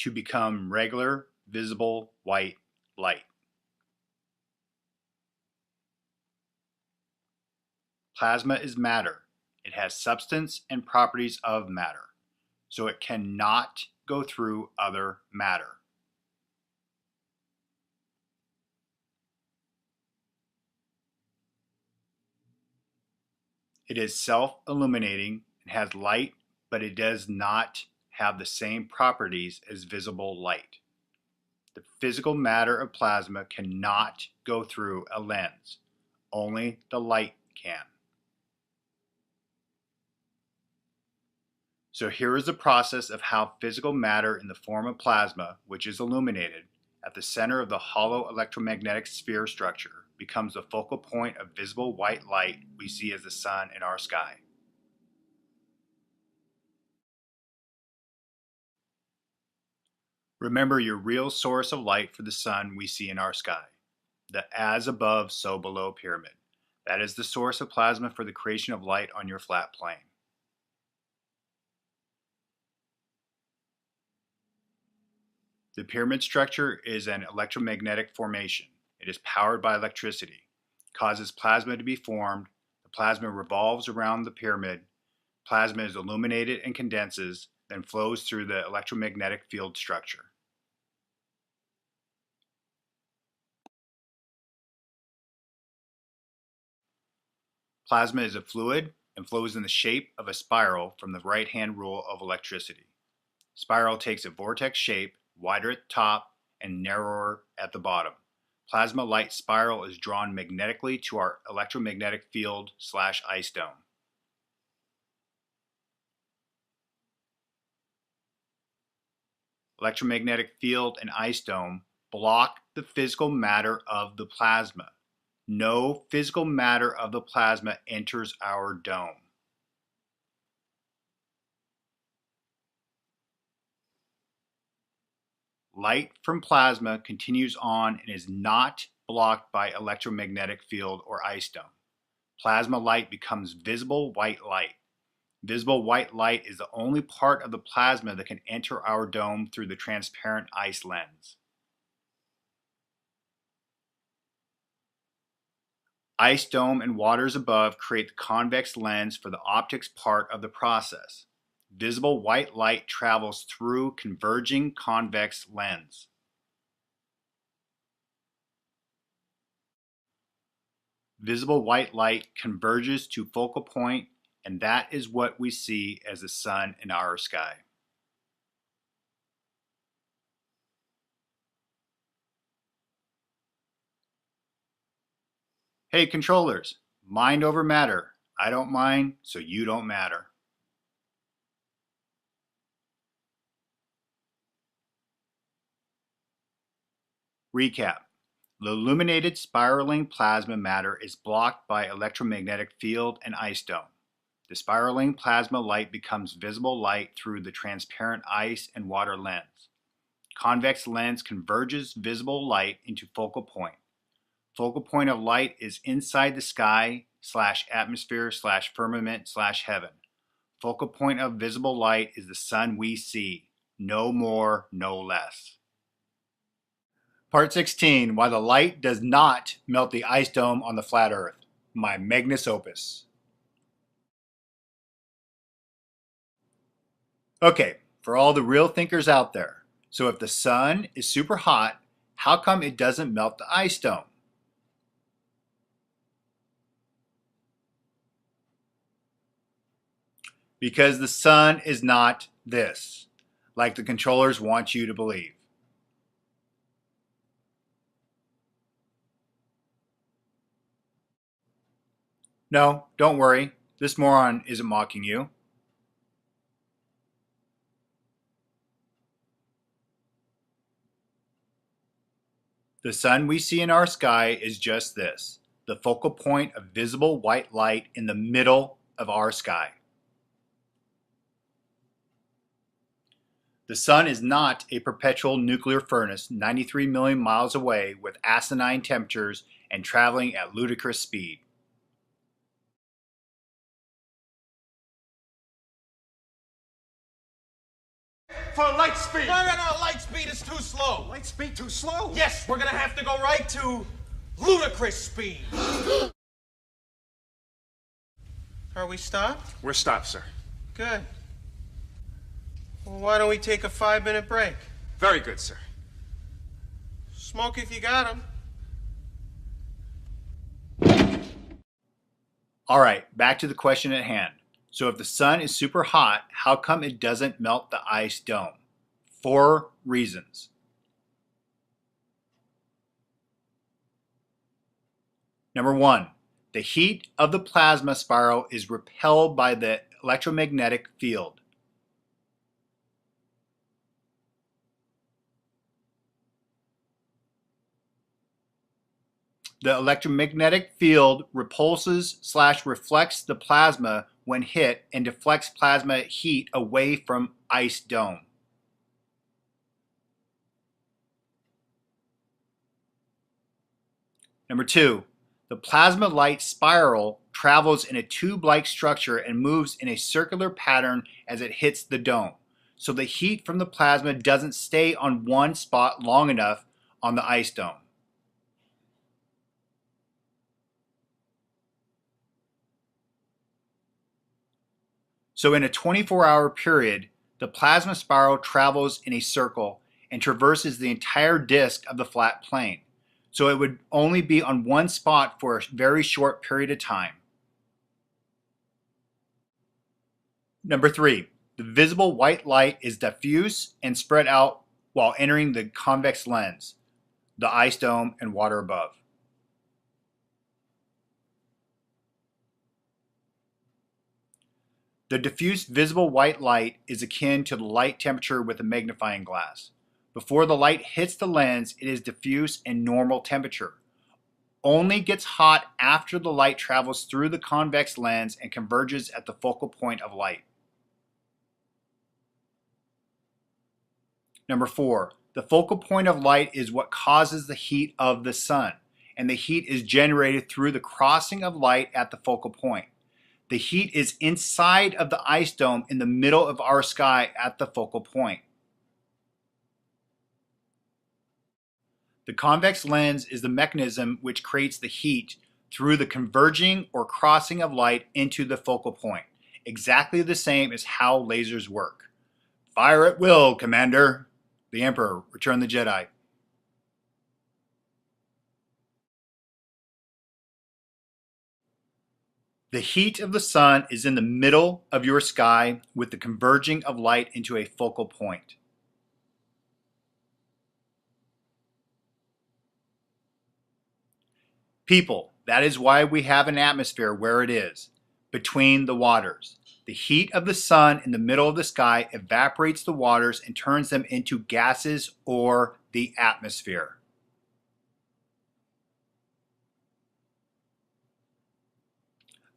to become regular, visible white light. Plasma is matter. It has substance and properties of matter, so it cannot go through other matter. It is self-illuminating and has light, but it does not have the same properties as visible light. The physical matter of plasma cannot go through a lens. Only the light can. So here is the process of how physical matter in the form of plasma, which is illuminated, at the center of the hollow electromagnetic sphere structure, becomes the focal point of visible white light we see as the sun in our sky. Remember your real source of light for the sun we see in our sky, the as above, so below pyramid. That is the source of plasma for the creation of light on your flat plane. The pyramid structure is an electromagnetic formation. It is powered by electricity. It causes plasma to be formed. The plasma revolves around the pyramid. Plasma is illuminated and condenses, then flows through the electromagnetic field structure. Plasma is a fluid and flows in the shape of a spiral from the right-hand rule of electricity. Spiral takes a vortex shape, wider at the top and narrower at the bottom. Plasma light spiral is drawn magnetically to our electromagnetic field/ice dome. Electromagnetic field and ice dome block the physical matter of the plasma. No physical matter of the plasma enters our dome. Light from plasma continues on and is not blocked by electromagnetic field or ice dome. Plasma light becomes visible white light. Visible white light is the only part of the plasma that can enter our dome through the transparent ice lens. Ice dome and waters above create the convex lens for the optics part of the process. Visible white light travels through converging convex lens. Visible white light converges to focal point, and that is what we see as the sun in our sky. Hey controllers, mind over matter. I don't mind, so you don't matter. Recap. The illuminated spiraling plasma matter is blocked by electromagnetic field and ice dome. The spiraling plasma light becomes visible light through the transparent ice and water lens. Convex lens converges visible light into focal point. Focal point of light is inside the sky/atmosphere/firmament/heaven. Focal point of visible light is the sun we see. No more, no less. Part 16, Why the Light Does Not Melt the Ice Dome on the Flat Earth, my magnus opus. Okay, for all the real thinkers out there, so if the sun is super hot, how come it doesn't melt the ice dome? Because the sun is not this, like the controllers want you to believe. No, don't worry, this moron isn't mocking you. The sun we see in our sky is just this, the focal point of visible white light in the middle of our sky. The sun is not a perpetual nuclear furnace 93 million miles away with asinine temperatures and traveling at ludicrous speed. for light speed. No, light speed is too slow. Light speed too slow? Yes, we're gonna have to go right to ludicrous speed. Are we stopped? We're stopped, sir. Good. Well, why don't we take a 5-minute break? Very good, sir. Smoke if you got 'em. All right, back to the question at hand. So if the sun is super hot, how come it doesn't melt the ice dome? 4 reasons. Number 1, the heat of the plasma spiral is repelled by the electromagnetic field. The electromagnetic field repulses/reflects the plasma when hit and deflects plasma heat away from ice dome. Number 2, the plasma light spiral travels in a tube-like structure and moves in a circular pattern as it hits the dome. So the heat from the plasma doesn't stay on one spot long enough on the ice dome. So in a 24-hour period, the plasma spiral travels in a circle and traverses the entire disk of the flat plane. So it would only be on one spot for a very short period of time. Number 3, the visible white light is diffuse and spread out while entering the convex lens, the ice dome, and water above. The diffuse visible white light is akin to the light temperature with a magnifying glass. Before the light hits the lens, it is diffuse and normal temperature. Only gets hot after the light travels through the convex lens and converges at the focal point of light. Number 4, the focal point of light is what causes the heat of the sun, and the heat is generated through the crossing of light at the focal point. The heat is inside of the ice dome in the middle of our sky at the focal point. The convex lens is the mechanism which creates the heat through the converging or crossing of light into the focal point, exactly the same as how lasers work. Fire at will, Commander. The Emperor, Return the Jedi. The heat of the sun is in the middle of your sky with the converging of light into a focal point. People, that is why we have an atmosphere where it is, between the waters. The heat of the sun in the middle of the sky evaporates the waters and turns them into gases or the atmosphere.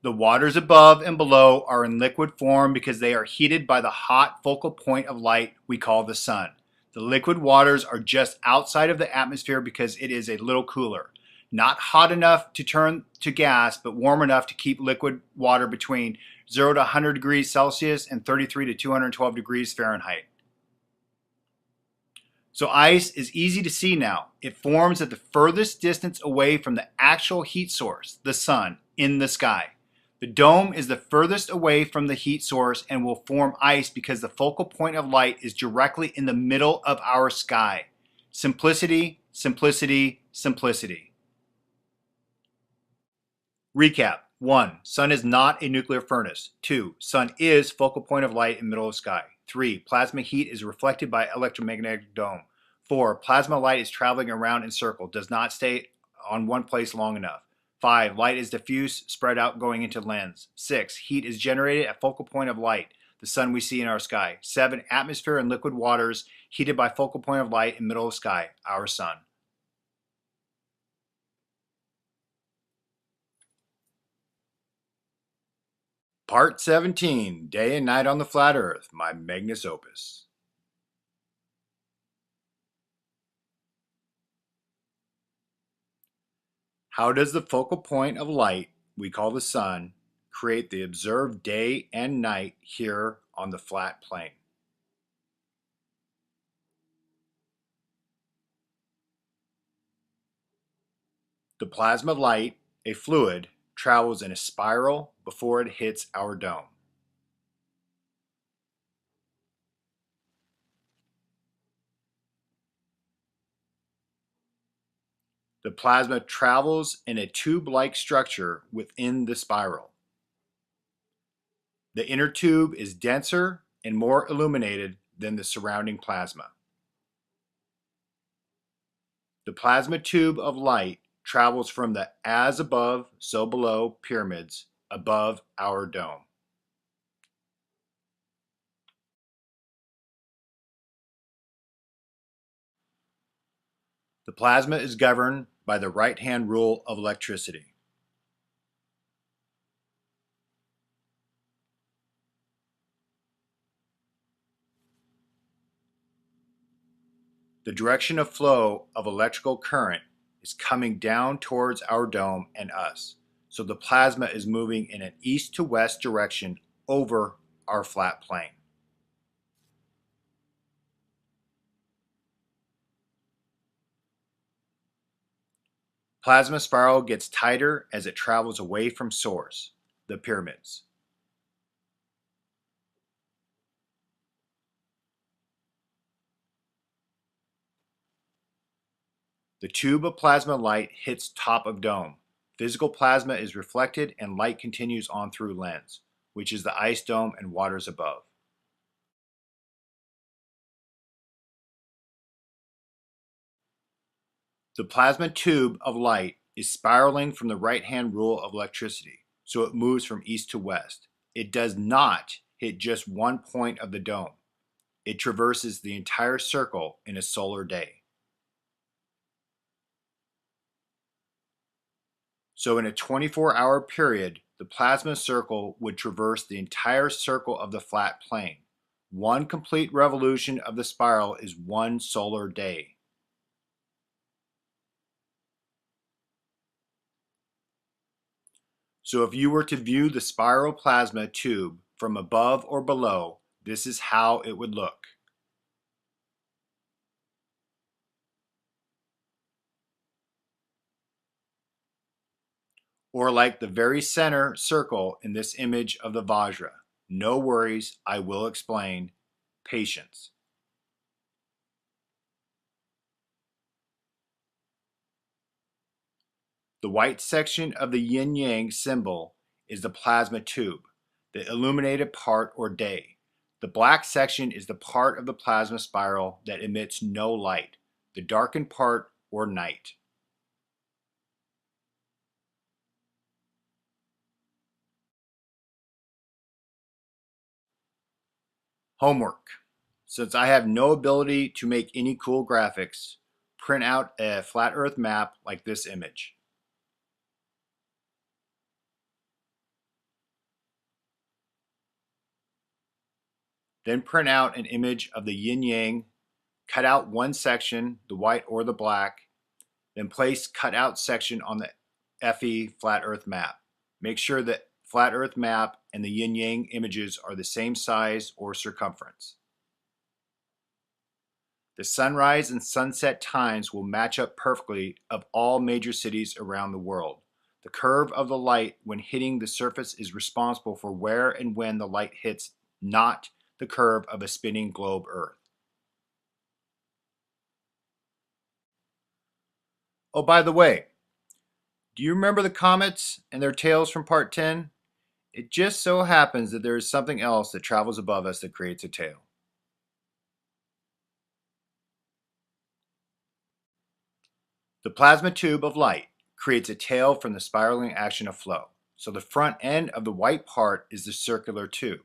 The waters above and below are in liquid form because they are heated by the hot focal point of light we call the sun. The liquid waters are just outside of the atmosphere because it is a little cooler. Not hot enough to turn to gas, but warm enough to keep liquid water between 0 to 100 degrees Celsius and 33 to 212 degrees Fahrenheit. So ice is easy to see now. It forms at the furthest distance away from the actual heat source, the sun, in the sky. The dome is the furthest away from the heat source and will form ice because the focal point of light is directly in the middle of our sky. Simplicity, simplicity, simplicity. Recap. 1. Sun is not a nuclear furnace. 2. Sun is focal point of light in middle of sky. 3. Plasma heat is reflected by electromagnetic dome. 4. Plasma light is traveling around in circle, does not stay on one place long enough. 5. Light is diffuse, spread out going into lens. 6. Heat is generated at focal point of light, the sun we see in our sky. 7. Atmosphere and liquid waters heated by focal point of light in middle of sky, our sun. Part 17, Day and Night on the Flat Earth, my magnus opus. How does the focal point of light, we call the sun, create the observed day and night here on the flat plane? The plasma light, a fluid, travels in a spiral before it hits our dome. The plasma travels in a tube-like structure within the spiral. The inner tube is denser and more illuminated than the surrounding plasma. The plasma tube of light travels from the as above, so below pyramids above our dome. The plasma is governed by the right-hand rule of electricity. The direction of flow of electrical current is coming down towards our dome and us, so the plasma is moving in an east to west direction over our flat plane. Plasma spiral gets tighter as it travels away from source, the pyramids. The tube of plasma light hits top of dome. Physical plasma is reflected and light continues on through lens, which is the ice dome and waters above. The plasma tube of light is spiraling from the right-hand rule of electricity, so it moves from east to west. It does not hit just one point of the dome. It traverses the entire circle in a solar day. So in a 24-hour period, the plasma circle would traverse the entire circle of the flat plane. One complete revolution of the spiral is one solar day. So if you were to view the spiral plasma tube from above or below, this is how it would look. Or like the very center circle in this image of the Vajra. No worries, I will explain. Patience. The white section of the yin-yang symbol is the plasma tube, the illuminated part or day. The black section is the part of the plasma spiral that emits no light, the darkened part or night. Homework. Since I have no ability to make any cool graphics, print out a flat earth map like this image. Then print out an image of the yin-yang, cut out one section, the white or the black, then place cutout section on the FE flat earth map. Make sure that flat earth map and the yin-yang images are the same size or circumference. The sunrise and sunset times will match up perfectly of all major cities around the world. The curve of the light when hitting the surface is responsible for where and when the light hits, not the curve of a spinning globe Earth. Oh, by the way, do you remember the comets and their tails from part 10? It just so happens that there is something else that travels above us that creates a tail. The plasma tube of light creates a tail from the spiraling action of flow. So the front end of the white part is the circular tube.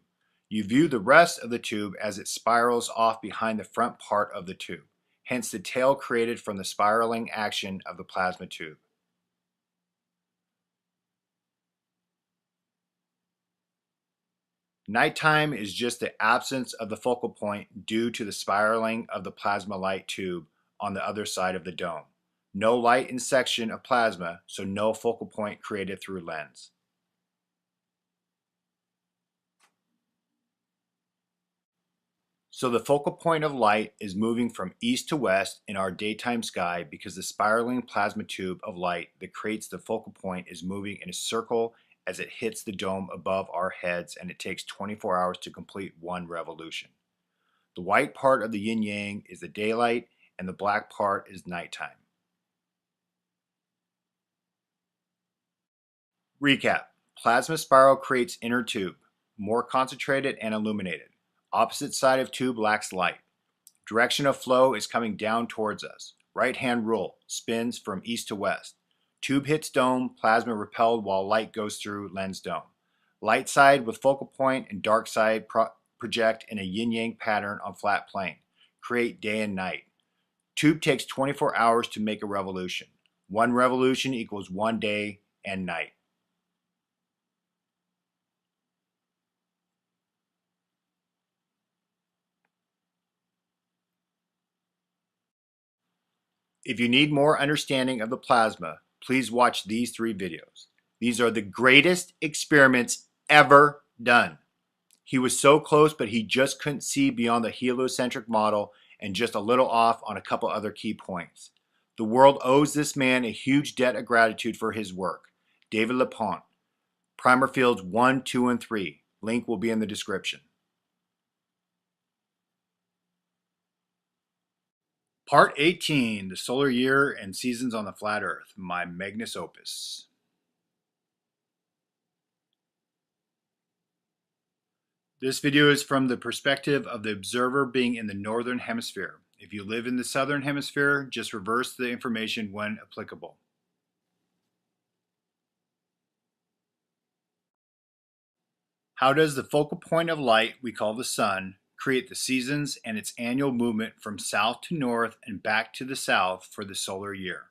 You view the rest of the tube as it spirals off behind the front part of the tube, hence the tail created from the spiraling action of the plasma tube. Nighttime is just the absence of the focal point due to the spiraling of the plasma light tube on the other side of the dome. No light in section of plasma, so no focal point created through lens. So the focal point of light is moving from east to west in our daytime sky because the spiraling plasma tube of light that creates the focal point is moving in a circle as it hits the dome above our heads, and it takes 24 hours to complete one revolution. The white part of the yin yang is the daylight, and the black part is nighttime. Recap. Plasma spiral creates inner tube, more concentrated and illuminated. Opposite side of tube lacks light. Direction of flow is coming down towards us. Right hand rule, spins from east to west. Tube hits dome, plasma repelled while light goes through lens dome. Light side with focal point and dark side project in a yin-yang pattern on flat plane. Create day and night. Tube takes 24 hours to make a revolution. One revolution equals 1 day and night. If you need more understanding of the plasma, please watch these 3 videos. These are the greatest experiments ever done. He was so close, but he just couldn't see beyond the heliocentric model and just a little off on a couple other key points. The world owes this man a huge debt of gratitude for his work. David LaPont. Primer fields 1, 2, and 3. Link will be in the description. Part 18, the solar year and seasons on the flat earth, my magnus opus. This video is from the perspective of the observer being in the northern hemisphere. If you live in the southern hemisphere, just reverse the information when applicable. How does the focal point of light, we call the sun, create the seasons and its annual movement from south to north and back to the south for the solar year?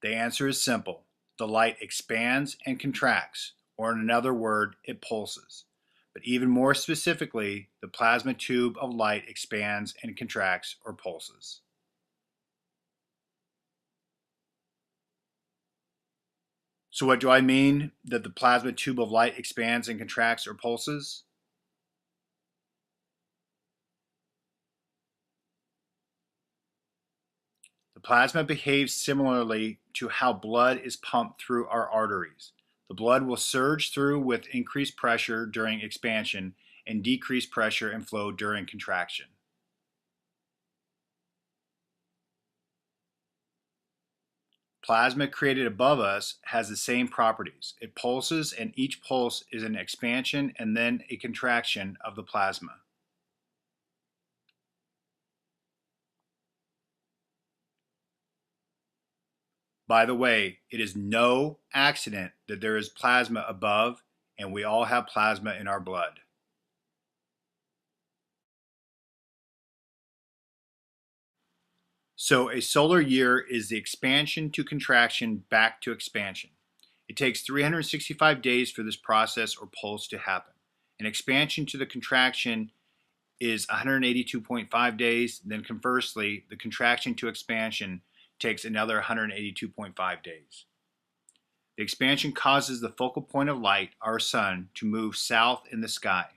The answer is simple. The light expands and contracts, or in another word, it pulses. But even more specifically, the plasma tube of light expands and contracts or pulses. So what do I mean that the plasma tube of light expands and contracts or pulses? The plasma behaves similarly to how blood is pumped through our arteries. The blood will surge through with increased pressure during expansion and decreased pressure and flow during contraction. Plasma created above us has the same properties. It pulses, and each pulse is an expansion and then a contraction of the plasma. By the way, it is no accident that there is plasma above, and we all have plasma in our blood. So a solar year is the expansion to contraction back to expansion. It takes 365 days for this process or pulse to happen. An expansion to the contraction is 182.5 days. Then conversely, the contraction to expansion takes another 182.5 days. The expansion causes the focal point of light, our sun, to move south in the sky.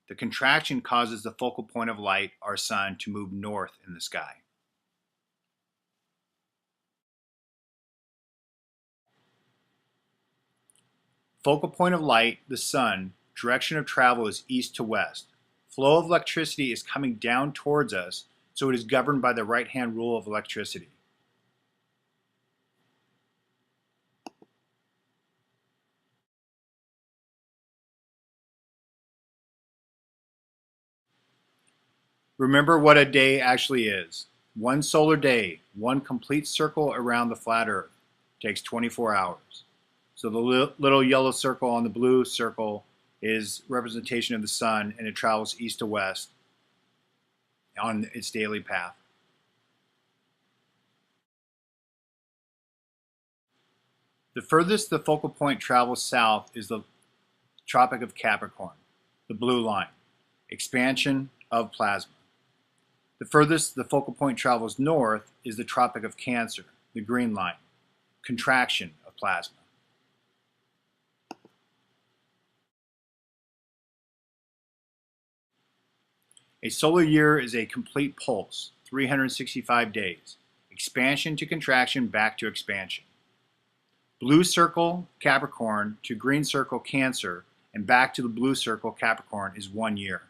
The contraction causes the focal point of light, our sun, to move north in the sky. Focal point of light, the sun, direction of travel is east to west. Flow of electricity is coming down towards us, so it is governed by the right-hand rule of electricity. Remember what a day actually is. One solar day, one complete circle around the flat earth, takes 24 hours. So the little yellow circle on the blue circle is representation of the sun, and it travels east to west on its daily path. The furthest the focal point travels south is the Tropic of Capricorn, the blue line, expansion of plasma. The furthest the focal point travels north is the Tropic of Cancer, the green line, contraction of plasma. A solar year is a complete pulse, 365 days. Expansion to contraction back to expansion. Blue circle Capricorn to green circle Cancer and back to the blue circle Capricorn is 1 year.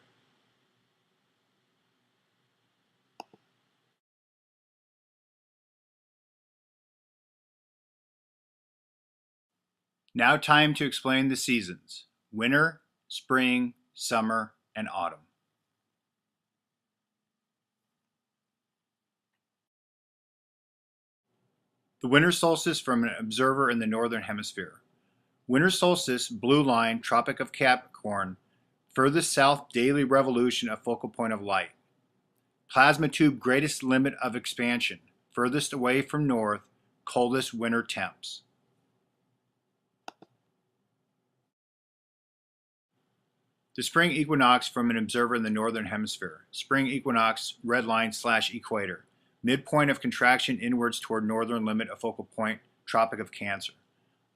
Now time to explain the seasons: winter, spring, summer, and autumn. The winter solstice from an observer in the northern hemisphere. Winter solstice, blue line, Tropic of Capricorn, furthest south daily revolution of focal point of light. Plasma tube greatest limit of expansion, furthest away from north, coldest winter temps. The spring equinox from an observer in the northern hemisphere. Spring equinox, red line / equator. Midpoint of contraction inwards toward northern limit of focal point, Tropic of Cancer.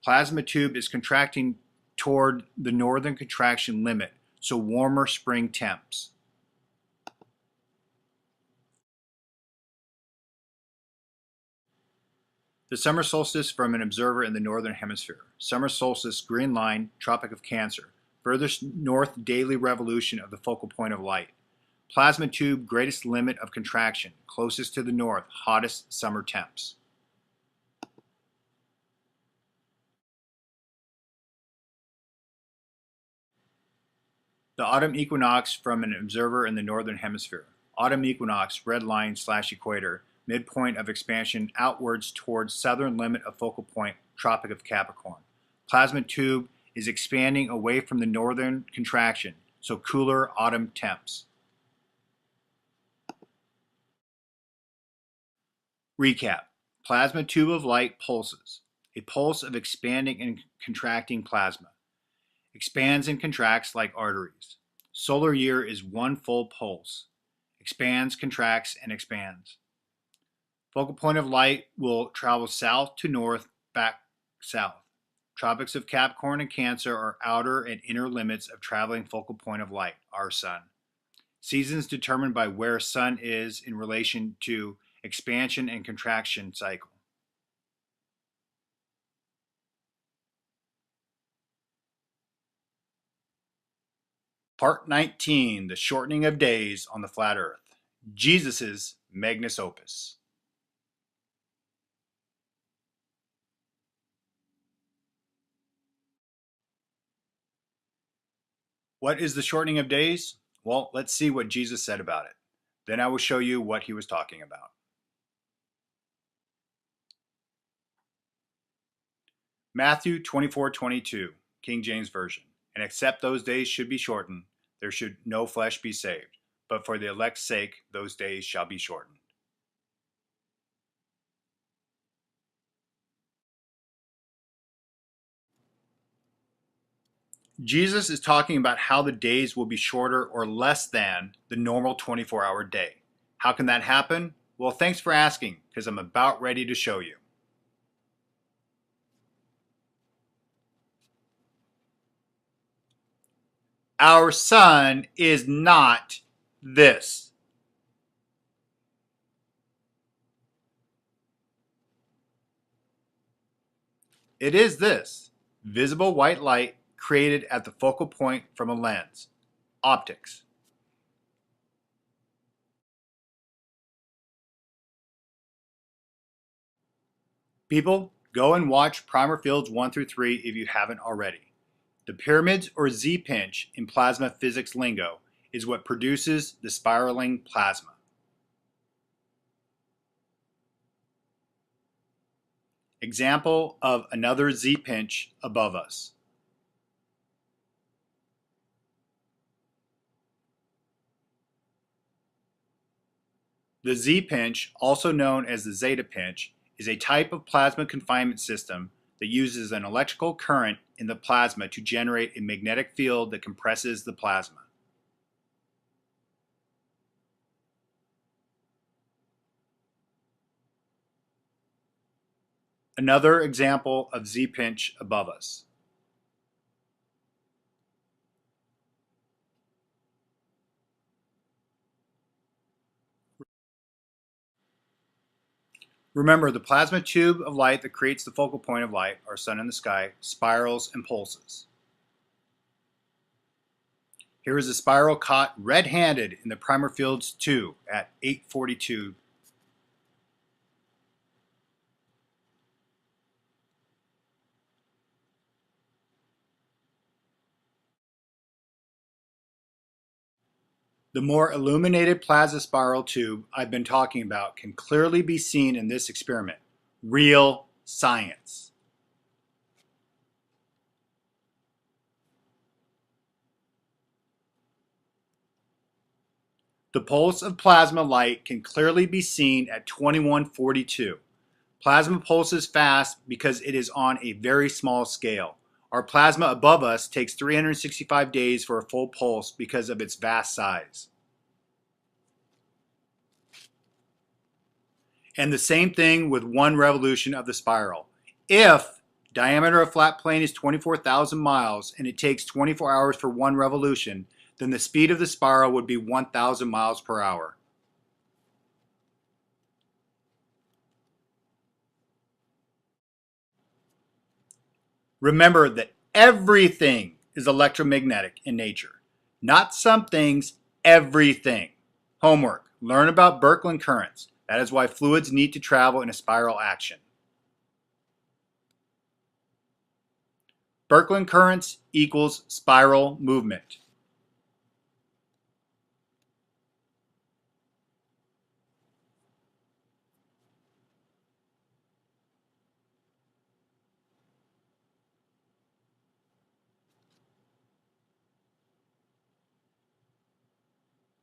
Plasma tube is contracting toward the northern contraction limit, so warmer spring temps. The summer solstice from an observer in the northern hemisphere. Summer solstice, green line, Tropic of Cancer. Furthest north daily revolution of the focal point of light. Plasma tube greatest limit of contraction, closest to the north, hottest summer temps. The autumn equinox from an observer in the northern hemisphere. Autumn equinox, red line / equator, midpoint of expansion outwards towards southern limit of focal point, Tropic of Capricorn. Plasma tube is expanding away from the northern contraction, so cooler autumn temps. Recap. Plasma tube of light pulses. A pulse of expanding and contracting plasma. Expands and contracts like arteries. Solar year is one full pulse. Expands, contracts, and expands. Focal point of light will travel south to north, back south. Tropics of Capricorn and Cancer are outer and inner limits of traveling focal point of light, our sun. Seasons determined by where sun is in relation to expansion and contraction cycle. Part 19, the shortening of days on the flat earth. Jesus's magnus opus. What is the shortening of days? Well, let's see what Jesus said about it. Then I will show you what he was talking about. Matthew 24:22, King James Version. And except those days should be shortened, there should no flesh be saved. But for the elect's sake, those days shall be shortened. Jesus is talking about how the days will be shorter or less than the normal 24-hour day. How can that happen? Well, thanks for asking, because I'm about ready to show you. Our sun is not this. It is this: visible white light created at the focal point from a lens. Optics. People, go and watch Primer Fields 1 through 3 if you haven't already. The pyramids, or Z-pinch in plasma physics lingo, is what produces the spiraling plasma. Example of another Z-pinch above us. The Z-pinch, also known as the zeta pinch, is a type of plasma confinement system that uses an electrical current in the plasma to generate a magnetic field that compresses the plasma. Another example of Z-pinch above us. Remember, the plasma tube of light that creates the focal point of light, our sun in the sky, spirals and pulses. Here is a spiral caught red-handed in the primer fields 2 at 842. The more illuminated plasma spiral tube I've been talking about can clearly be seen in this experiment. Real science. The pulse of plasma light can clearly be seen at 2142. Plasma pulses fast because it is on a very small scale. Our plasma above us takes 365 days for a full pulse because of its vast size. And the same thing with one revolution of the spiral. If diameter of flat plane is 24,000 miles and it takes 24 hours for one revolution, then the speed of the spiral would be 1,000 miles per hour. Remember that everything is electromagnetic in nature. Not some things, everything. Homework. Learn about Birkeland currents. That is why fluids need to travel in a spiral action. Birkeland currents equals spiral movement.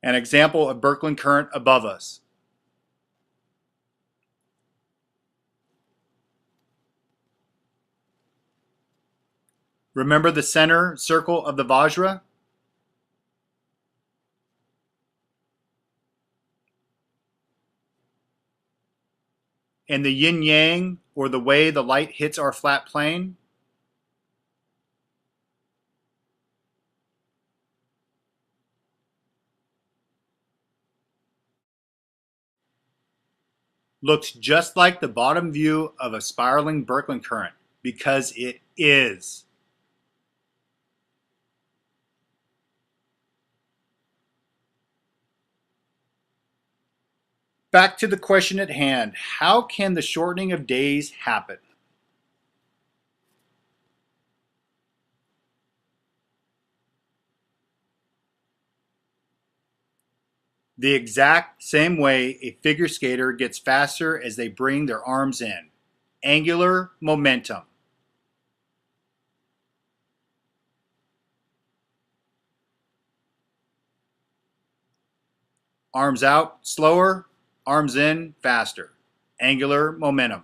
An example of Birkeland current above us. Remember the center circle of the Vajra? And the yin yang, or the way the light hits our flat plane? Looks just like the bottom view of a spiraling Birkeland current, because it is. Back to the question at hand, how can the shortening of days happen? The exact same way a figure skater gets faster as they bring their arms in. Angular momentum. Arms out, slower. Arms in, faster. Angular momentum.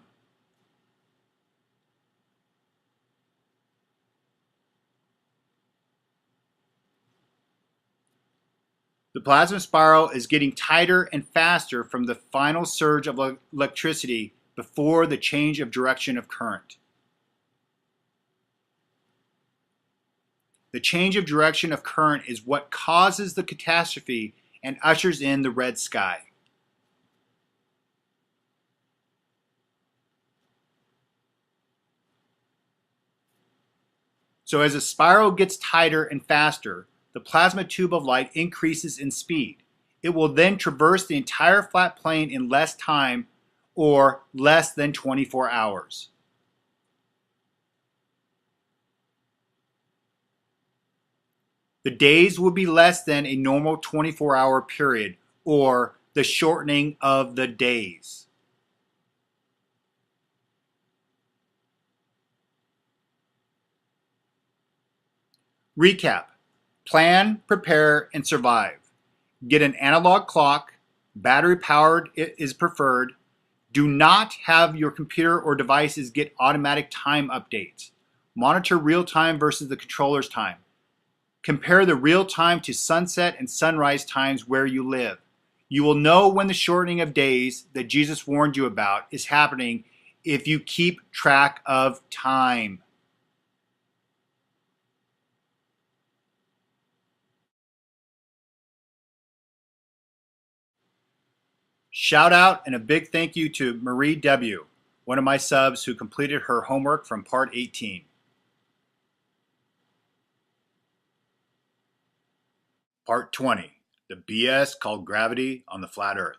The plasma spiral is getting tighter and faster from the final surge of electricity before the change of direction of current. The change of direction of current is what causes the catastrophe and ushers in the red sky. So as the spiral gets tighter and faster, the plasma tube of light increases in speed. It will then traverse the entire flat plane in less time, or less than 24 hours. The days will be less than a normal 24-hour period, or the shortening of the days. Recap. Plan, prepare, and survive. Get an analog clock. Battery powered is preferred. Do not have your computer or devices get automatic time updates. Monitor real time versus the controller's time. Compare the real time to sunset and sunrise times where you live. You will know when the shortening of days that Jesus warned you about is happening if you keep track of time. Shout out and a big thank you to Marie W., one of my subs who completed her homework from part 18. Part 20, the BS called gravity on the flat earth.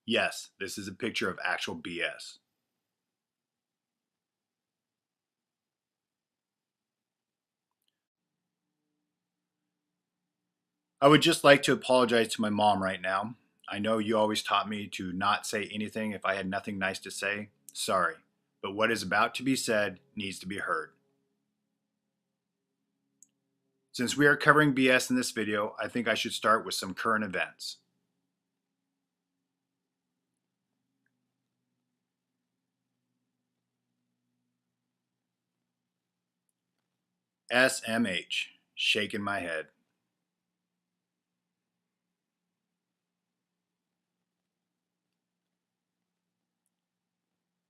Yes, this is a picture of actual BS. I would just like to apologize to my mom right now. I know you always taught me to not say anything if I had nothing nice to say. Sorry, but what is about to be said needs to be heard. Since we are covering BS in this video, I think I should start with some current events. SMH, shaking my head.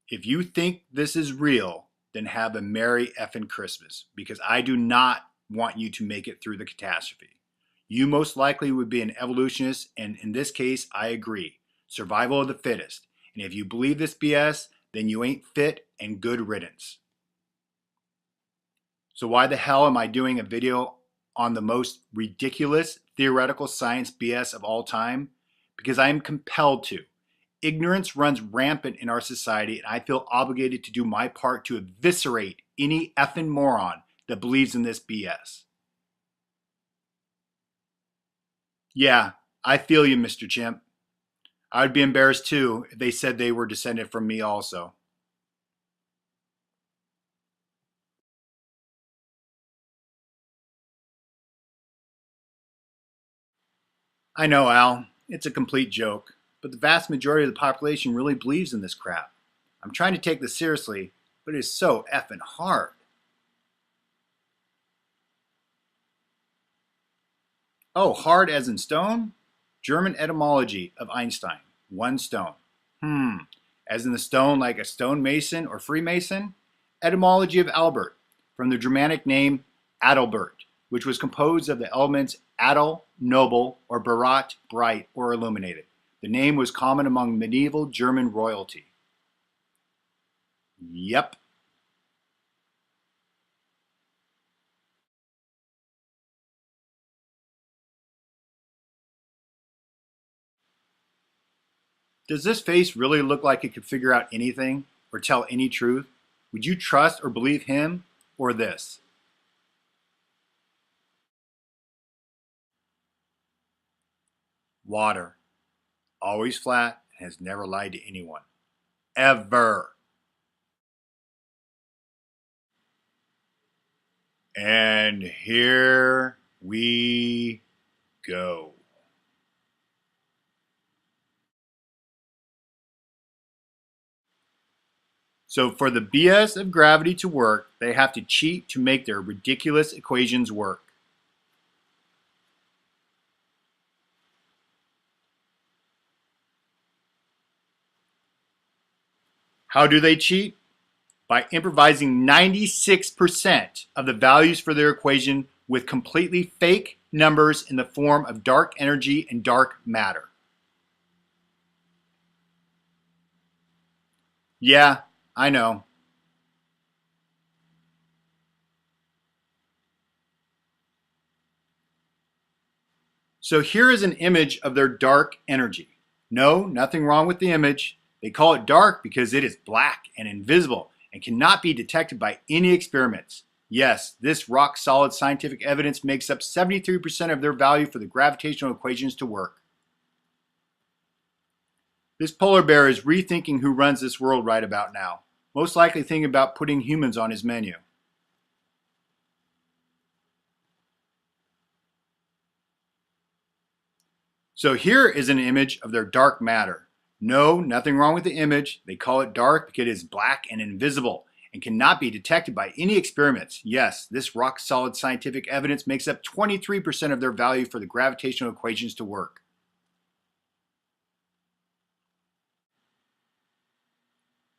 If you think this is real, then have a Merry effing Christmas, because I do not want you to make it through the catastrophe. You most likely would be an evolutionist, and in this case, I agree. Survival of the fittest. And if you believe this BS, then you ain't fit and good riddance. So why the hell am I doing a video on the most ridiculous theoretical science BS of all time? Because I am compelled to. Ignorance runs rampant in our society, and I feel obligated to do my part to eviscerate any effing moron that believes in this BS. Yeah, I feel you, Mr. Chimp. I would be embarrassed too if they said they were descended from me also. I know, Al, it's a complete joke, but the vast majority of the population really believes in this crap. I'm trying to take this seriously, but it is so effing hard. Oh, hard as in stone? German etymology of Einstein, one stone. As in the stone like a stonemason or Freemason? Etymology of Albert, from the Germanic name Adalbert, which was composed of the elements adel, noble, or barat, bright or illuminated. The name was common among medieval German royalty. Yep. Does this face really look like it could figure out anything or tell any truth? Would you trust or believe him or this? Water. Always flat and has never lied to anyone. Ever. And here we go. So for the BS of gravity to work, they have to cheat to make their ridiculous equations work. How do they cheat? By improvising 96% of the values for their equation with completely fake numbers in the form of dark energy and dark matter. Yeah, I know. So here is an image of their dark energy. No, nothing wrong with the image. They call it dark because it is black and invisible and cannot be detected by any experiments. Yes, this rock solid scientific evidence makes up 73% of their value for the gravitational equations to work. This polar bear is rethinking who runs this world right about now. Most likely thinking about putting humans on his menu. So here is an image of their dark matter. No, nothing wrong with the image. They call it dark because it is black and invisible and cannot be detected by any experiments. Yes, this rock solid scientific evidence makes up 23% of their value for the gravitational equations to work.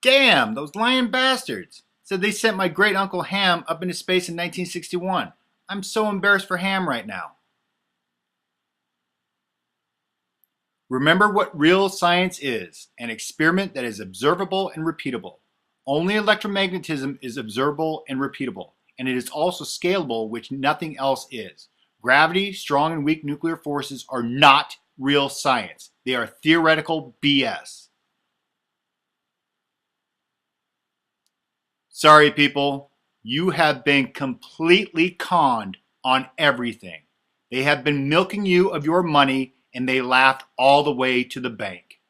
Damn, those lying bastards! Said they sent my great uncle Ham up into space in 1961. I'm so embarrassed for Ham right now. Remember what real science is: an experiment that is observable and repeatable. Only electromagnetism is observable and repeatable, and it is also scalable, which nothing else is. Gravity, strong and weak nuclear forces are not real science. They are theoretical BS. Sorry, people. You have been completely conned on everything. They have been milking you of your money, and they laughed all the way to the bank.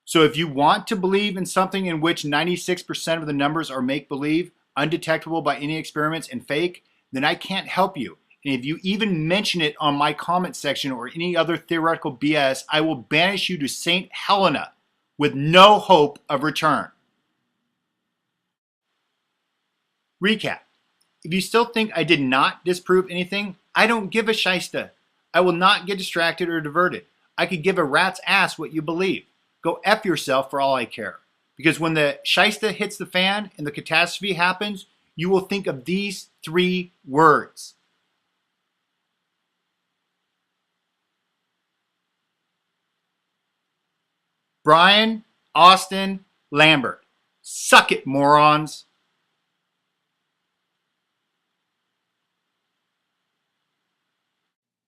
So if you want to believe in something in which 96% of the numbers are make-believe, undetectable by any experiments, and fake, then I can't help you. And if you even mention it on my comment section or any other theoretical BS, I will banish you to St. Helena with no hope of return. Recap. If you still think I did not disprove anything, I don't give a shysta. I will not get distracted or diverted. I could give a rat's ass what you believe. Go F yourself for all I care. Because when the shysta hits the fan and the catastrophe happens, you will think of these 3 words. Brian, Austin, Lambert. Suck it, morons.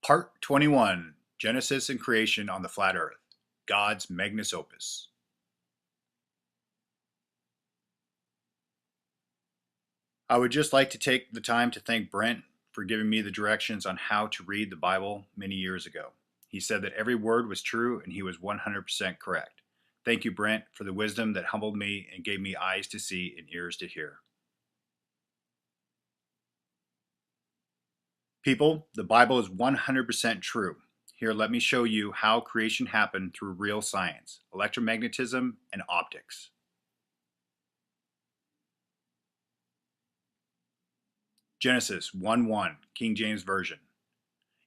Part 21, Genesis and Creation on the Flat Earth, God's Magnus Opus. I would just like to take the time to thank Brent for giving me the directions on how to read the Bible many years ago. He said that every word was true and he was 100% correct. Thank you, Brent, for the wisdom that humbled me and gave me eyes to see and ears to hear. People, the Bible is 100% true. Here, let me show you how creation happened through real science, electromagnetism, and optics. Genesis 1:1, King James Version.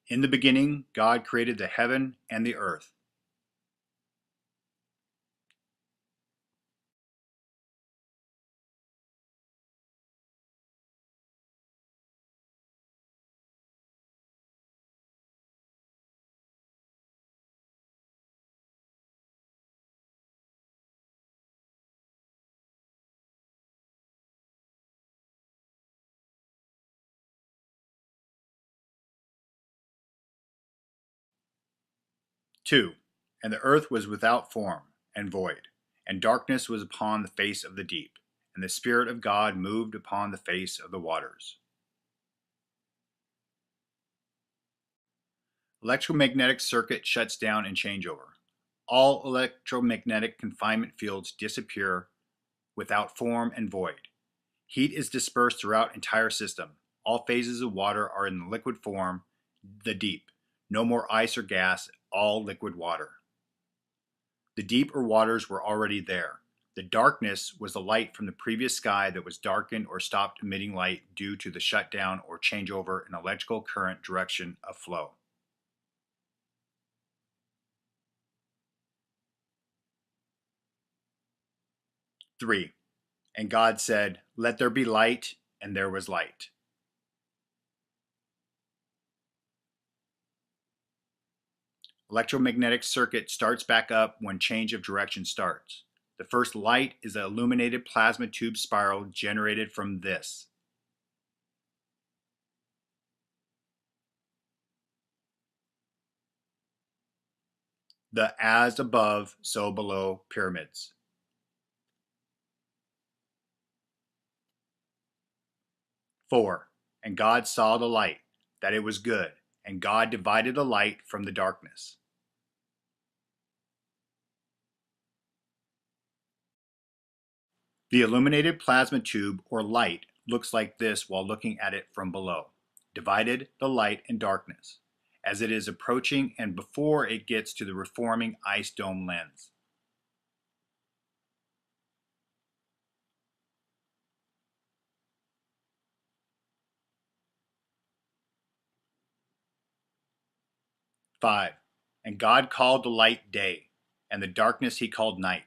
In the beginning, God created the heaven and the earth. Two, and the earth was without form and void, and darkness was upon the face of the deep, and the Spirit of God moved upon the face of the waters. Electromagnetic circuit shuts down in changeover. All electromagnetic confinement fields disappear without form and void. Heat is dispersed throughout entire system. All phases of water are in liquid form, the deep. No more ice or gas, all liquid water. The deep or waters were already there. The darkness was the light from the previous sky that was darkened or stopped emitting light due to the shutdown or changeover in electrical current direction of flow. Three, and God said, "Let there be light," and there was light. Electromagnetic circuit starts back up when change of direction starts. The first light is the illuminated plasma tube spiral generated from this. The as above, so below pyramids. 4. And God saw the light, that it was good, and God divided the light from the darkness. The illuminated plasma tube, or light, looks like this while looking at it from below. Divided the light and darkness, as it is approaching and before it gets to the reforming ice dome lens. Five, and God called the light day, and the darkness he called night,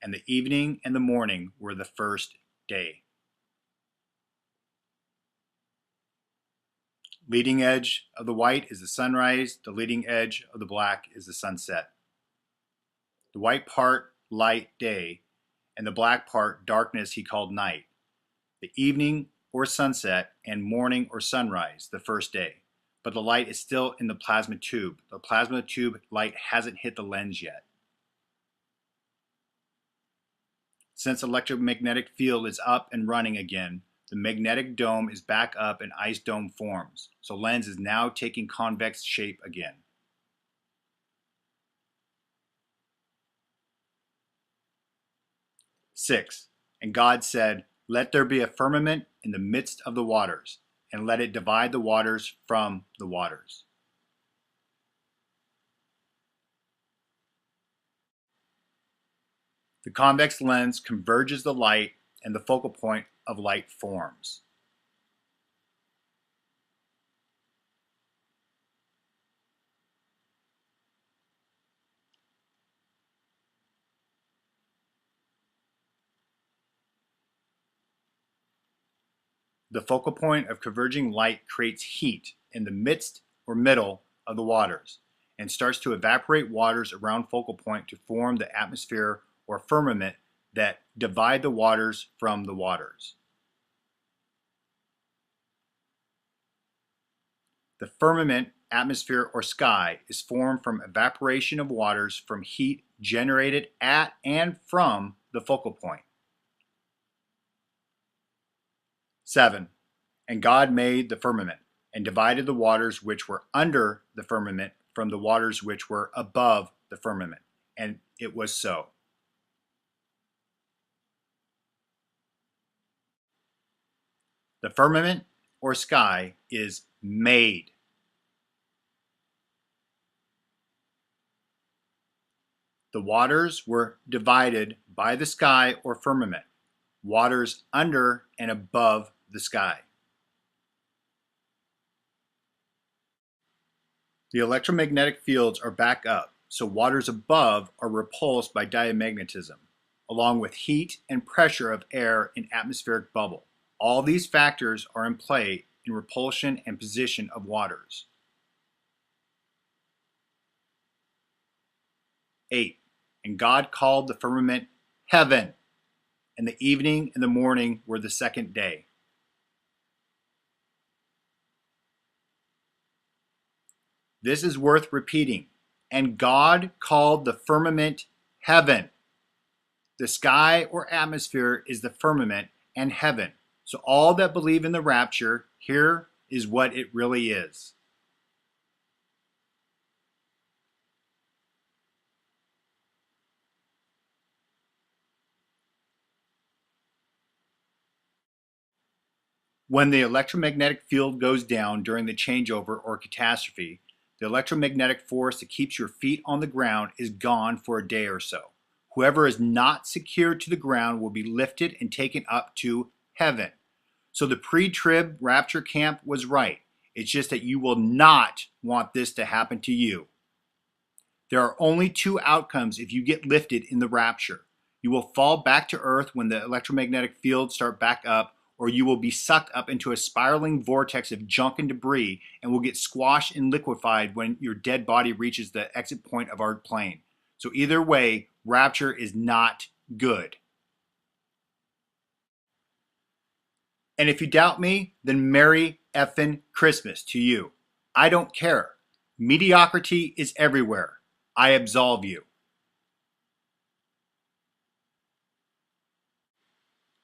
and the evening and the morning were the first day. leading edge of the white is the sunrise. The leading edge of the black is the sunset. The white part, light, day, and the black part, darkness, he called night. The evening or sunset and morning or sunrise, the first day. But the light is still in the plasma tube. The plasma tube light hasn't hit the lens yet. Since electromagnetic field is up and running again, the magnetic dome is back up and ice dome forms. So lens is now taking convex shape again. Six, and God said, "Let there be a firmament in the midst of the waters, and let it divide the waters from the waters." The convex lens converges the light and the focal point of light forms. The focal point of converging light creates heat in the midst or middle of the waters and starts to evaporate waters around focal point to form the atmosphere or firmament that divide the waters from the waters. The firmament, atmosphere, or sky is formed from evaporation of waters from heat generated at and from the focal point. 7. And God made the firmament and divided the waters which were under the firmament from the waters which were above the firmament. And it was so. The firmament or sky is made. The waters were divided by the sky or firmament, waters under and above the sky. The electromagnetic fields are back up, so waters above are repulsed by diamagnetism, along with heat and pressure of air in atmospheric bubble. All these factors are in play in repulsion and position of waters. 8. And God called the firmament heaven, and the evening and the morning were the second day. This is worth repeating. And God called the firmament heaven. The sky or atmosphere is the firmament and heaven. So all that believe in the rapture, here is what it really is. When the electromagnetic field goes down during the changeover or catastrophe, the electromagnetic force that keeps your feet on the ground is gone for a day or so. Whoever is not secured to the ground will be lifted and taken up to heaven. So the pre-trib rapture camp was right. It's just that you will not want this to happen to you. There are only two outcomes if you get lifted in the rapture. You will fall back to earth when the electromagnetic fields start back up, or you will be sucked up into a spiraling vortex of junk and debris and will get squashed and liquefied when your dead body reaches the exit point of our plane. So either way, rapture is not good. And if you doubt me, then Merry effing Christmas to you. I don't care. Mediocrity is everywhere. I absolve you.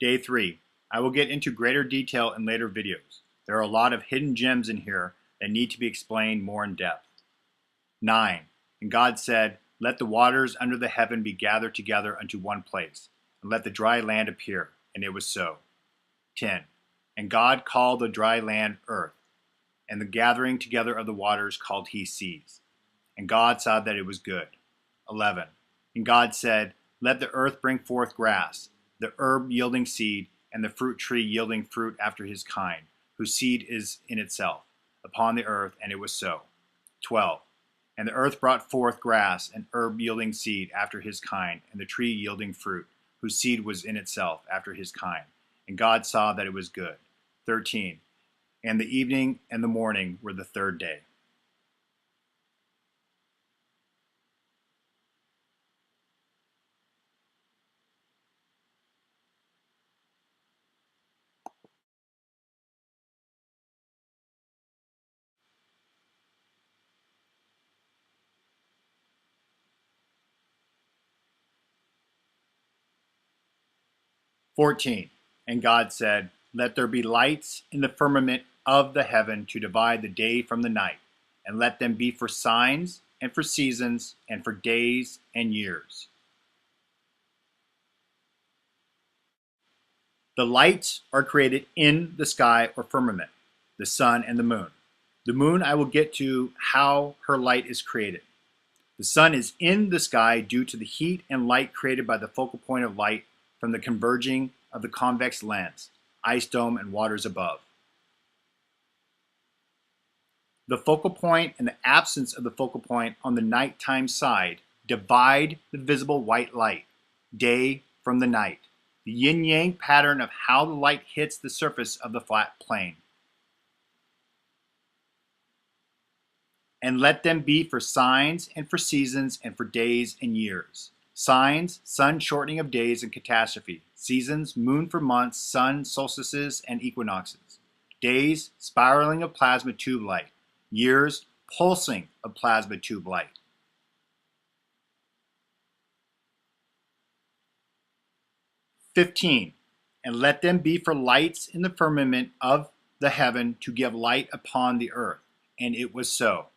Day 3. I will get into greater detail in later videos. There are a lot of hidden gems in here that need to be explained more in depth. 9. And God said, "Let the waters under the heaven be gathered together unto one place, and let the dry land appear." And it was so. 10. And God called the dry land earth, and the gathering together of the waters called he seas. And God saw that it was good. 11. And God said, "Let the earth bring forth grass, the herb yielding seed, and the fruit tree yielding fruit after his kind, whose seed is in itself, upon the earth." And it was so. 12. And the earth brought forth grass, and herb yielding seed after his kind, and the tree yielding fruit, whose seed was in itself after his kind. And God saw that it was good. 13. and the evening and the morning were the third day. "14. And God said, Let there be lights in the firmament of the heaven to divide the day from the night, and let them be for signs, and for seasons, and for days and years." The lights are created in the sky or firmament, the sun and the moon. The moon I will get to how her light is created. The sun is in the sky due to the heat and light created by the focal point of light from the converging of the convex lens, ice dome, and waters above. The focal point and the absence of the focal point on the nighttime side divide the visible white light, day from the night, the yin-yang pattern of how the light hits the surface of the flat plane. And let them be for signs and for seasons and for days and years. Signs, sun shortening of days and catastrophe. Seasons, moon for months, sun, solstices, and equinoxes. Days, spiraling of plasma tube light. Years, pulsing of plasma tube light. "15. And let them be for lights in the firmament of the heaven to give light upon the earth. And it was so."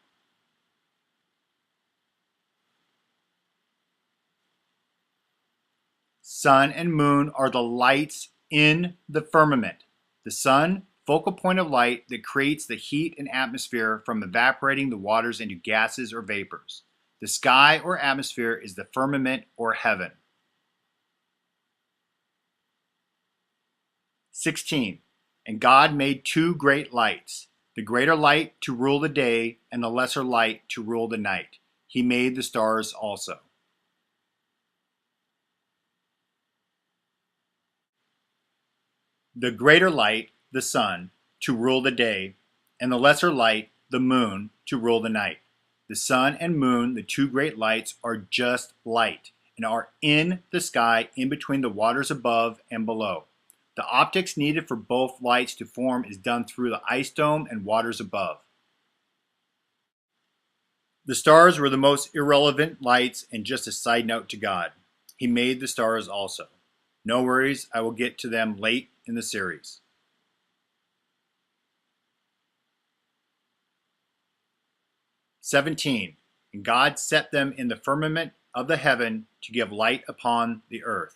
Sun and moon are the lights in the firmament. The sun, focal point of light that creates the heat and atmosphere from evaporating the waters into gases or vapors. The sky or atmosphere is the firmament or heaven. 16. And God made two great lights, the greater light to rule the day and the lesser light to rule the night. He made the stars also. The greater light, the sun, to rule the day, and the lesser light, the moon, to rule the night. The sun and moon, the two great lights, are just light and are in the sky in between the waters above and below. The optics needed for both lights to form is done through the ice dome and waters above. The stars were the most irrelevant lights and just a side note to God. He made the stars also. No worries, I will get to them late in the series. 17. And God set them in the firmament of the heaven to give light upon the earth.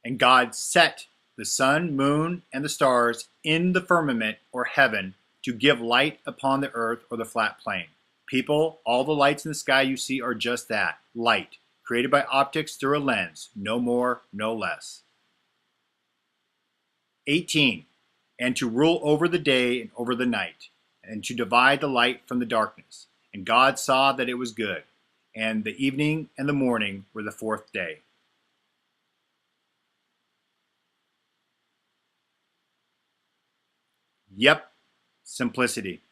And God set the sun, moon, and the stars in the firmament or heaven to give light upon the earth or the flat plane. People, all the lights in the sky you see are just that, light, created by optics through a lens, no more, no less. 18. And to rule over the day and over the night, and to divide the light from the darkness. And God saw that it was good. And the evening and the morning were the fourth day. Yep, simplicity.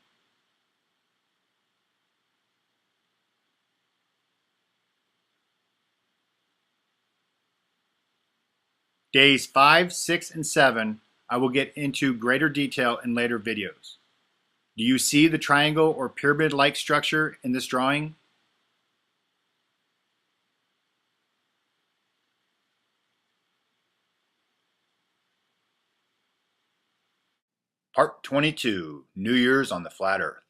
Days 5, 6, and 7 I will get into greater detail in later videos. Do you see the triangle or pyramid-like structure in this drawing? Part 22, New Year's on the Flat Earth.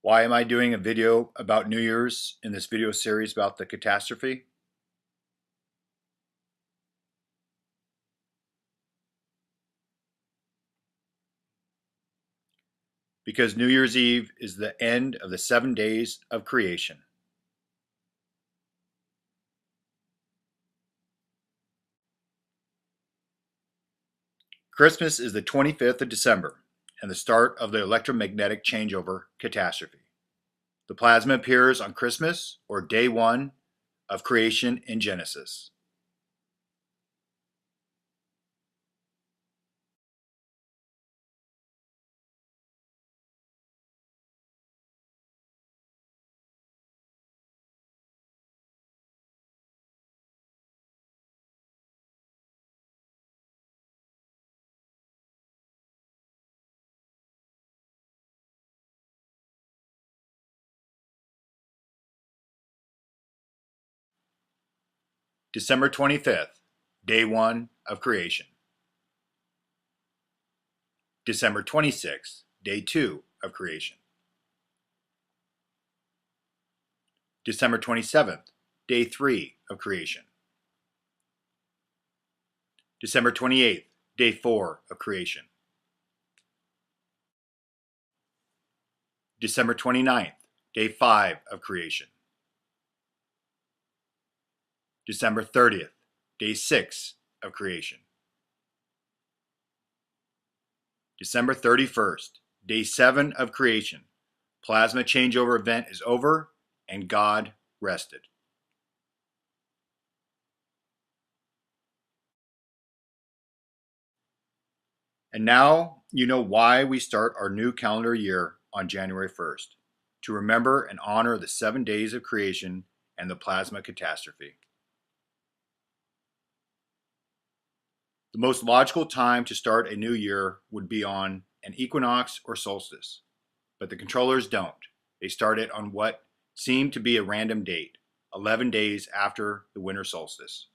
Why am I doing a video about New Year's in this video series about the catastrophe? Because New Year's Eve is the end of the 7 days of creation. Christmas is the 25th of December and the start of the electromagnetic changeover catastrophe. The plasma appears on Christmas or day one of creation in Genesis. December 25th, day one of creation. December 26th, day two of creation. December 27th, day three of creation. December 28th, day four of creation. December 29th, day five of creation. December 30th, day six of creation. December 31st, day seven of creation. Plasma changeover event is over and God rested. And now you know why we start our new calendar year on January 1st, to remember and honor the 7 days of creation and the plasma catastrophe. The most logical time to start a new year would be on an equinox or solstice, but the controllers don't. They start it on what seemed to be a random date, 11 days after the winter solstice.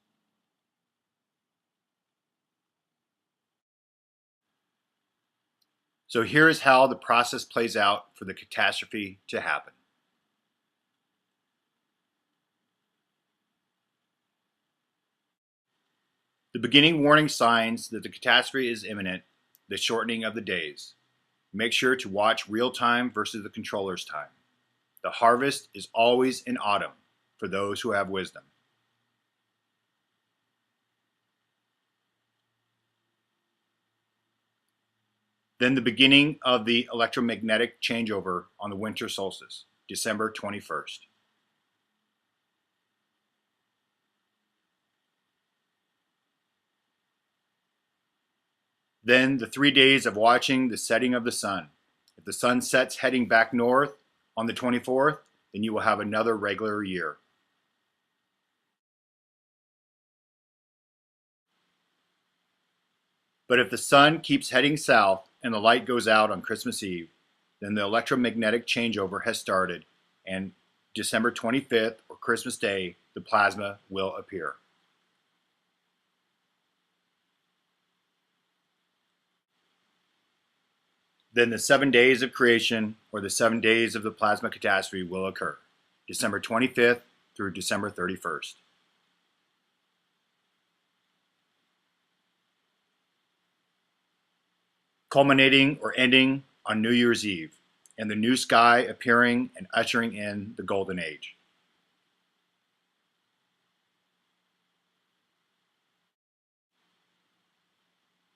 So here is how the process plays out for the catastrophe to happen. The beginning warning signs that the catastrophe is imminent, the shortening of the days. Make sure to watch real time versus the controller's time. The harvest is always in autumn for those who have wisdom. Then the beginning of the electromagnetic changeover on the winter solstice, December 21st. Then the 3 days of watching the setting of the sun. If the sun sets heading back north on the 24th, then you will have another regular year. But if the sun keeps heading south and the light goes out on Christmas Eve, then the electromagnetic changeover has started, and December 25th or Christmas Day, the plasma will appear. Then the 7 days of creation or the 7 days of the plasma catastrophe will occur, December 25th through December 31st. Culminating or ending on New Year's Eve, and the new sky appearing and ushering in the golden age.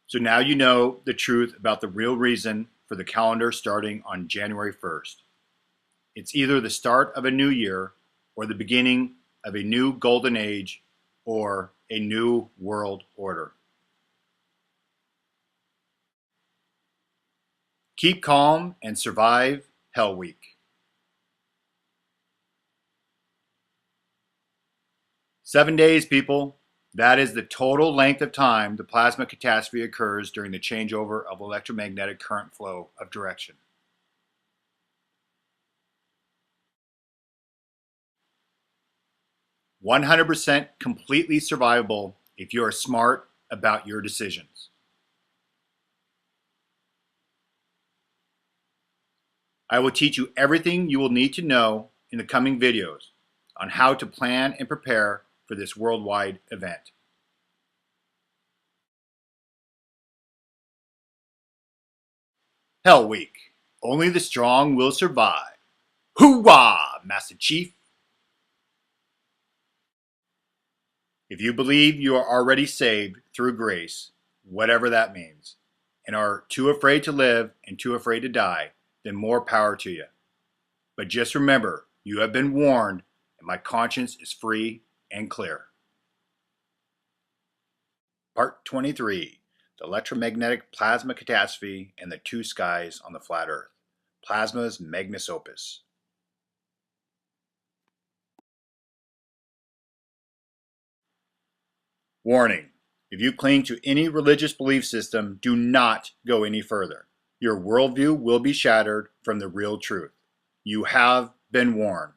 So now you know the truth about the real reason for the calendar starting on January 1st. It's either the start of a new year or the beginning of a new golden age or a new world order. Keep calm and survive Hell Week. 7 days, people. That is the total length of time the plasma catastrophe occurs during the changeover of electromagnetic current flow of direction. "100% completely survivable if you are smart about your decisions." I will teach you everything you will need to know in the coming videos on how to plan and prepare for this worldwide event. Hell Week. Only the strong will survive. Hoorah, Master Chief. If you believe you are already saved through grace, whatever that means, and are too afraid to live and too afraid to die, then more power to you. But just remember, you have been warned, and my conscience is free and clear. Part 23, the electromagnetic plasma catastrophe and the two skies on the flat Earth. Plasma's magnus opus. Warning: if you cling to any religious belief system, do not go any further. Your worldview will be shattered from the real truth. You have been warned.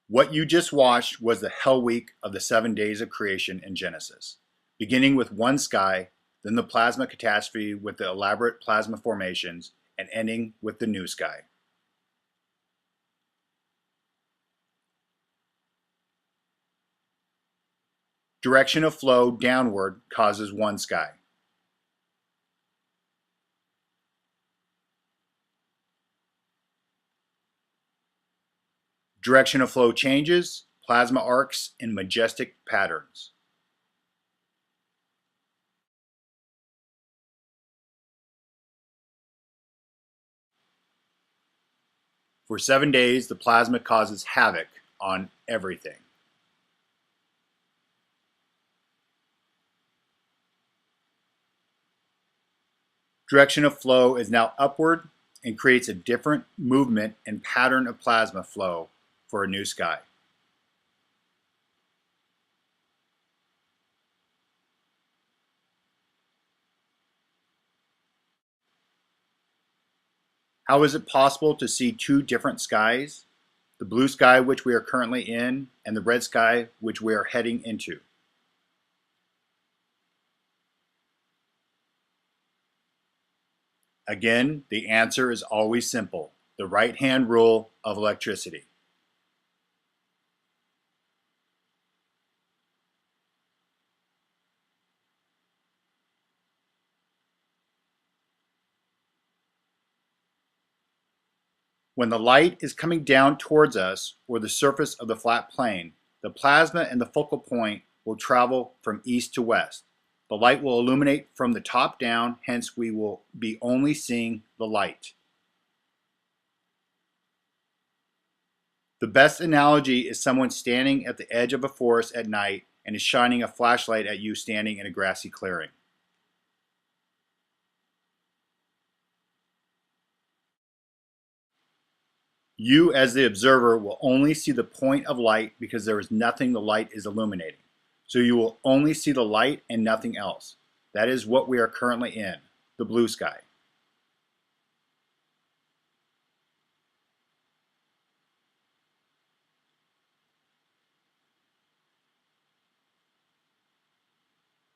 What you just watched was the hell week of the 7 days of creation in Genesis, beginning with one sky, then the plasma catastrophe with the elaborate plasma formations, and ending with the new sky. Direction of flow downward causes one sky. Direction of flow changes, plasma arcs in majestic patterns. For 7 days, the plasma causes havoc on everything. Direction of flow is now upward and creates a different movement and pattern of plasma flow for a new sky. How is it possible to see two different skies? The blue sky which we are currently in and the red sky which we are heading into. Again, the answer is always simple: the right-hand rule of electricity. When the light is coming down towards us or the surface of the flat plane, the plasma and the focal point will travel from east to west. The light will illuminate from the top down, hence we will be only seeing the light. The best analogy is someone standing at the edge of a forest at night and is shining a flashlight at you standing in a grassy clearing. You as the observer will only see the point of light because there is nothing the light is illuminating. So you will only see the light and nothing else. That is what we are currently in, the blue sky.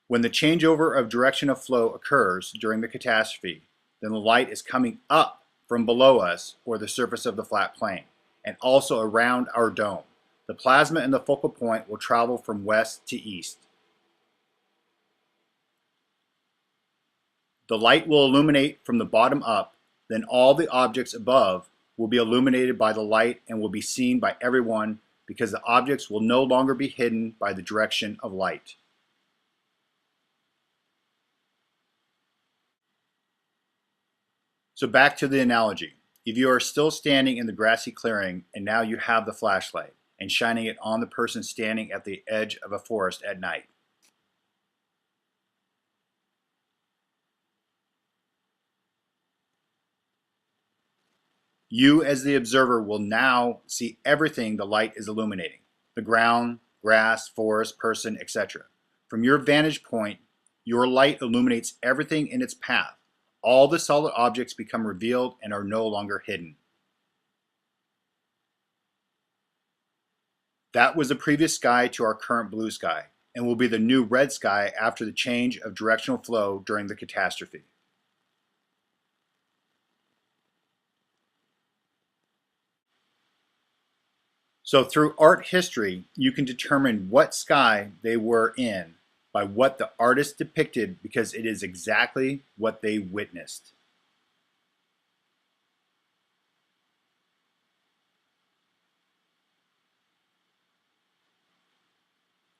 When the changeover of direction of flow occurs during the catastrophe, then the light is coming up from below us or the surface of the flat plane, and also around our dome. The plasma and the focal point will travel from west to east. The light will illuminate from the bottom up, then all the objects above will be illuminated by the light and will be seen by everyone because the objects will no longer be hidden by the direction of light. So back to the analogy. If you are still standing in the grassy clearing and now you have the flashlight and shining it on the person standing at the edge of a forest at night, you as the observer will now see everything the light is illuminating: the ground, grass, forest, person, etc. From your vantage point, your light illuminates everything in its path. All the solid objects become revealed and are no longer hidden. That was the previous sky to our current blue sky, and will be the new red sky after the change of directional flow during the catastrophe. So through art history, you can determine what sky they were in by what the artist depicted because it is exactly what they witnessed.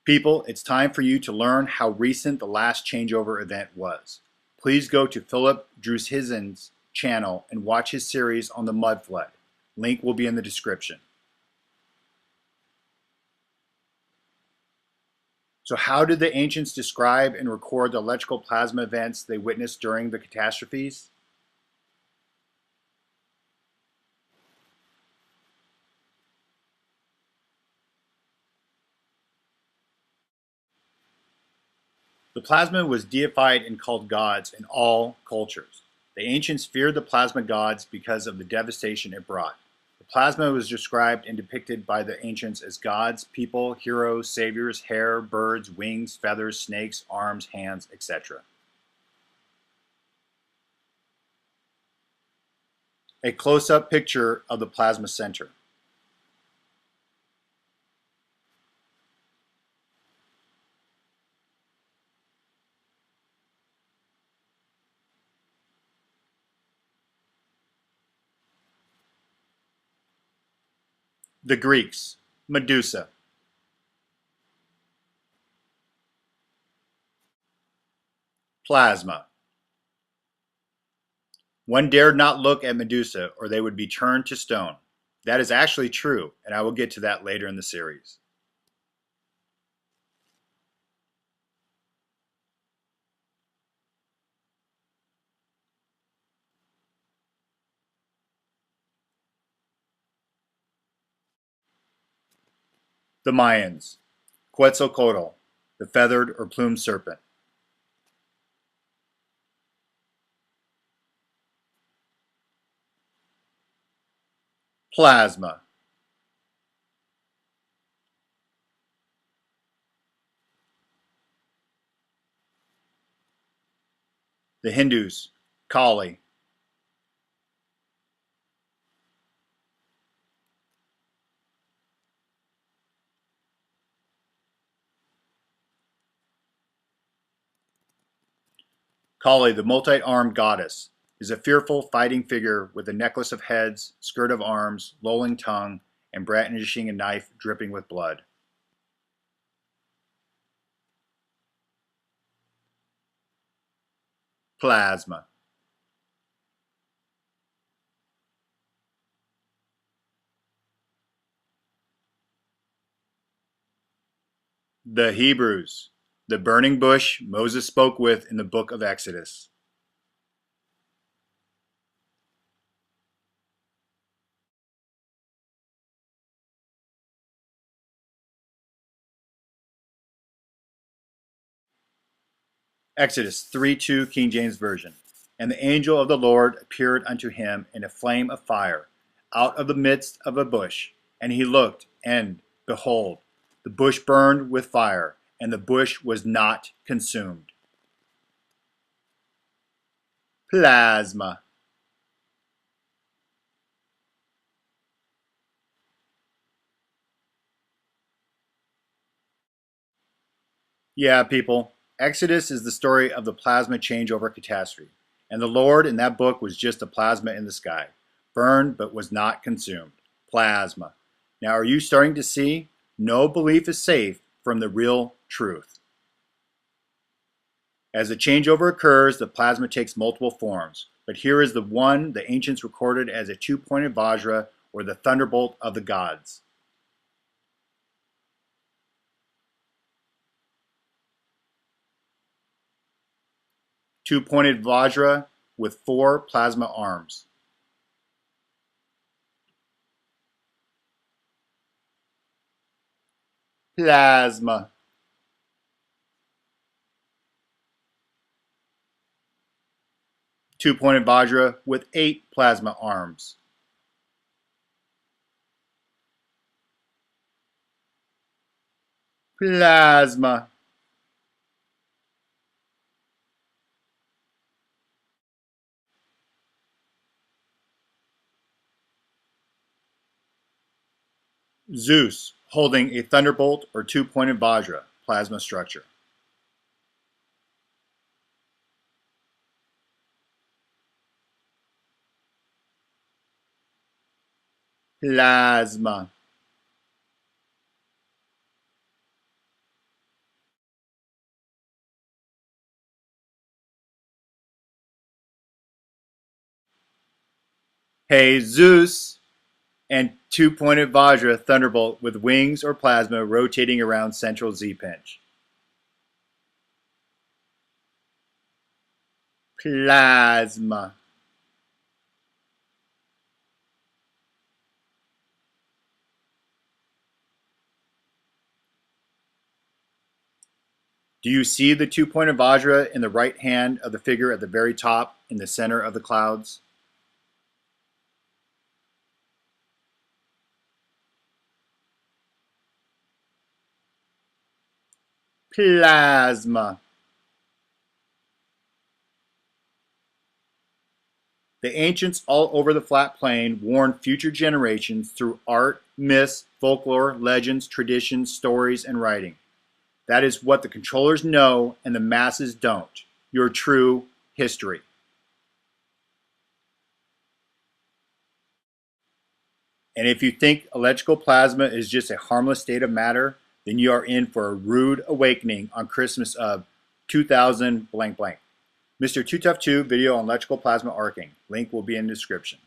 People, it's time for you to learn how recent the last changeover event was. Please go to Philip Drushizen's channel and watch his series on the mud flood. Link will be in the description. So how did the ancients describe and record the electrical plasma events they witnessed during the catastrophes? The plasma was deified and called gods in all cultures. The ancients feared the plasma gods because of the devastation it brought. The plasma was described and depicted by the ancients as gods, people, heroes, saviors, hair, birds, wings, feathers, snakes, arms, hands, etc. A close-up picture of the plasma center. The Greeks, Medusa. Plasma. One dared not look at Medusa or they would be turned to stone. That is actually true, and I will get to that later in the series. The Mayans, Quetzalcoatl, the feathered or plumed serpent. Plasma. The Hindus, Kali. Kali, the multi-armed goddess, is a fearful fighting figure with a necklace of heads, skirt of arms, lolling tongue, and brandishing a knife dripping with blood. Plasma. The Hebrews, the burning bush Moses spoke with in the book of Exodus. Exodus 3:2 King James Version. And the angel of the Lord appeared unto him in a flame of fire out of the midst of a bush. And he looked, and behold, the bush burned with fire, and the bush was not consumed. Plasma. Yeah, people. Exodus is the story of the plasma changeover catastrophe. And the Lord in that book was just a plasma in the sky, burned but was not consumed. Plasma. Now, are you starting to see? No belief is safe from the real truth. As the changeover occurs, the plasma takes multiple forms. But here is the one the ancients recorded as a two-pointed Vajra, or the thunderbolt of the gods. Two-pointed Vajra with four plasma arms. Plasma. Two-pointed Vajra with eight plasma arms. Plasma. Zeus, holding a thunderbolt or two-pointed Vajra plasma structure. Plasma. Jesus, and two-pointed Vajra thunderbolt with wings or plasma rotating around central Z-pinch. Plasma. Do you see the two-pointed Vajra in the right hand of the figure at the very top in the center of the clouds? Plasma. The ancients all over the flat plain warned future generations through art, myths, folklore, legends, traditions, stories, and writing. That is what the controllers know and the masses don't. Your true history. And if you think electrical plasma is just a harmless state of matter, then you are in for a rude awakening on Christmas of 2000 blank blank. Mr. Too Tough 2 video on electrical plasma arcing. Link will be in the description.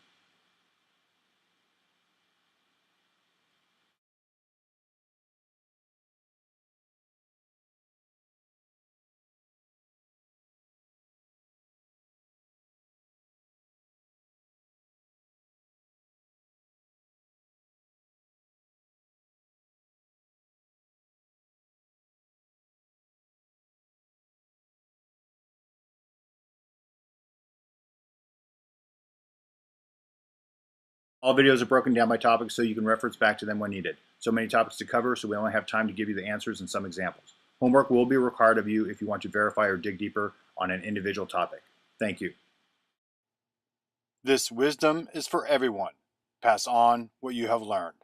All videos are broken down by topic so you can reference back to them when needed. So many topics to cover, so we only have time to give you the answers and some examples. Homework will be required of you if you want to verify or dig deeper on an individual topic. Thank you. This wisdom is for everyone. Pass on what you have learned.